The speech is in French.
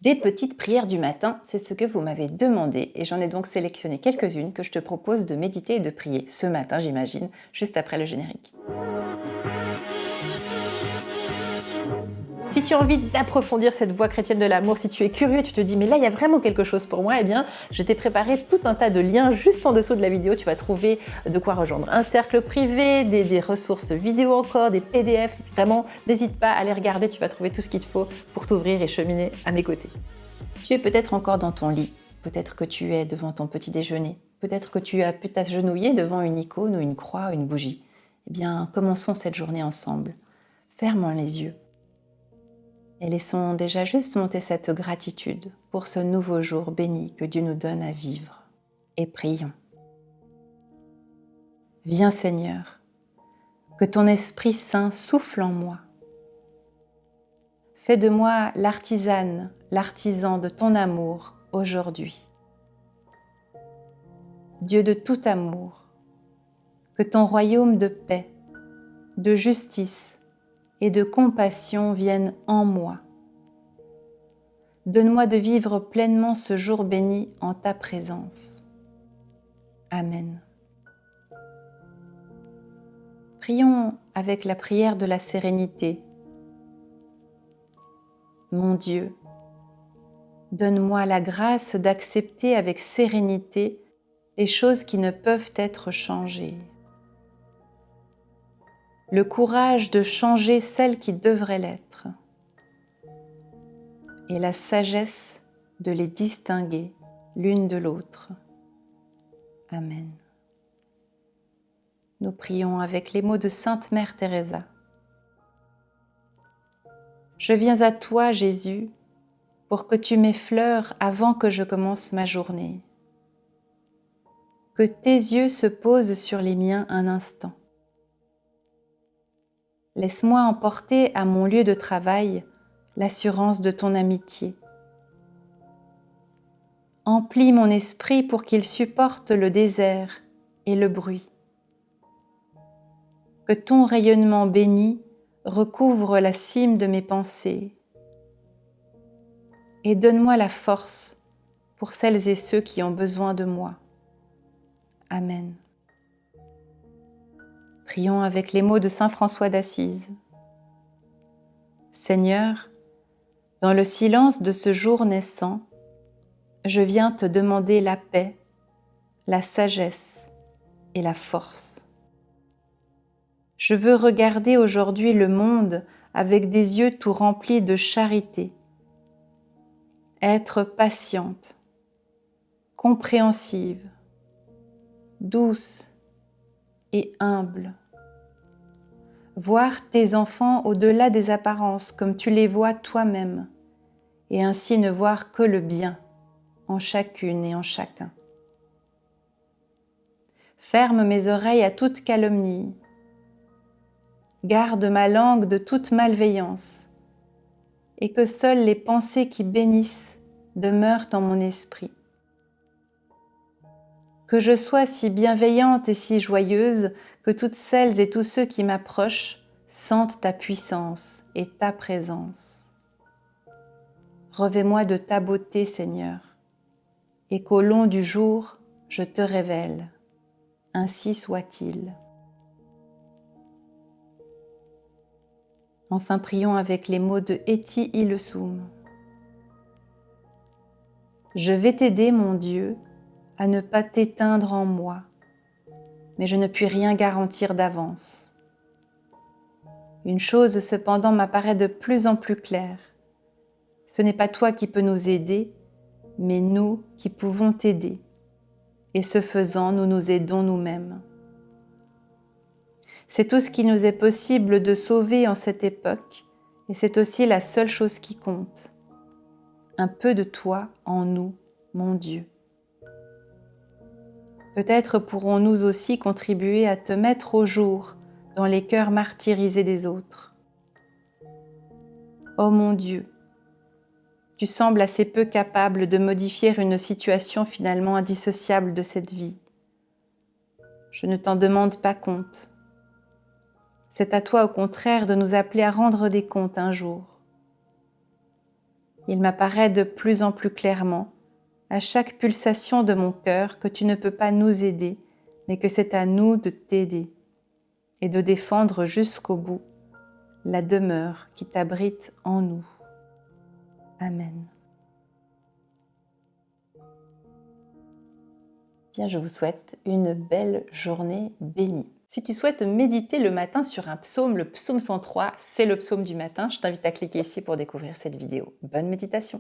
Des petites prières du matin, c'est ce que vous m'avez demandé et j'en ai donc sélectionné quelques-unes que je te propose de méditer et de prier ce matin, j'imagine, juste après le générique. Si tu as envie d'approfondir cette voie chrétienne de l'amour, si tu es curieux, tu te dis mais là il y a vraiment quelque chose pour moi, eh bien je t'ai préparé tout un tas de liens juste en dessous de la vidéo. Tu vas trouver de quoi rejoindre un cercle privé, des ressources vidéo encore, des PDF. Vraiment, n'hésite pas à les regarder, tu vas trouver tout ce qu'il te faut pour t'ouvrir et cheminer à mes côtés. Tu es peut-être encore dans ton lit, peut-être que tu es devant ton petit déjeuner, peut-être que tu as pu t'agenouiller devant une icône ou une croix ou une bougie. Eh bien, commençons cette journée ensemble. Fermons les yeux et laissons déjà juste monter cette gratitude pour ce nouveau jour béni que Dieu nous donne à vivre. Et prions. Viens Seigneur, que ton Esprit Saint souffle en moi. Fais de moi l'artisane, l'artisan de ton amour aujourd'hui. Dieu de tout amour, que ton royaume de paix, de justice et de compassion vienne en moi. Donne-moi de vivre pleinement ce jour béni en ta présence. Amen. Prions avec la prière de la sérénité. Mon Dieu, donne-moi la grâce d'accepter avec sérénité les choses qui ne peuvent être changées. Le courage de changer celles qui devraient l'être. Et la sagesse de les distinguer l'une de l'autre. Amen. Nous prions avec les mots de Sainte Mère Teresa. Je viens à toi, Jésus, pour que tu m'effleures avant que je commence ma journée. Que tes yeux se posent sur les miens un instant. Laisse-moi emporter à mon lieu de travail l'assurance de ton amitié. Emplis mon esprit pour qu'il supporte le désert et le bruit. Que ton rayonnement béni recouvre la cime de mes pensées. Et donne-moi la force pour celles et ceux qui ont besoin de moi. Amen. Prions avec les mots de saint François d'Assise. Seigneur, dans le silence de ce jour naissant, je viens te demander la paix, la sagesse et la force. Je veux regarder aujourd'hui le monde avec des yeux tout remplis de charité, être patiente, compréhensive, douce et humble. Voir tes enfants au-delà des apparences comme tu les vois toi-même et ainsi ne voir que le bien en chacune et en chacun. Ferme mes oreilles à toute calomnie. Garde ma langue de toute malveillance et que seules les pensées qui bénissent demeurent en mon esprit. Que je sois si bienveillante et si joyeuse que toutes celles et tous ceux qui m'approchent sentent ta puissance et ta présence. Revêt-moi de ta beauté, Seigneur, et qu'au long du jour, je te révèle. Ainsi soit-il. Enfin, prions avec les mots de Eti Ilesum. Je vais t'aider, mon Dieu, à ne pas t'éteindre en moi, mais je ne puis rien garantir d'avance. Une chose cependant m'apparaît de plus en plus claire. Ce n'est pas toi qui peux nous aider, mais nous qui pouvons t'aider. Et ce faisant, nous nous aidons nous-mêmes. C'est tout ce qui nous est possible de sauver en cette époque, et c'est aussi la seule chose qui compte. Un peu de toi en nous, mon Dieu. Peut-être pourrons-nous aussi contribuer à te mettre au jour dans les cœurs martyrisés des autres. Ô mon Dieu, tu sembles assez peu capable de modifier une situation finalement indissociable de cette vie. Je ne t'en demande pas compte. C'est à toi au contraire de nous appeler à rendre des comptes un jour. Il m'apparaît de plus en plus clairement, à chaque pulsation de mon cœur, que tu ne peux pas nous aider, mais que c'est à nous de t'aider et de défendre jusqu'au bout la demeure qui t'abrite en nous. Amen. Bien, je vous souhaite une belle journée bénie. Si tu souhaites méditer le matin sur un psaume, le psaume 103, c'est le psaume du matin, je t'invite à cliquer ici pour découvrir cette vidéo. Bonne méditation!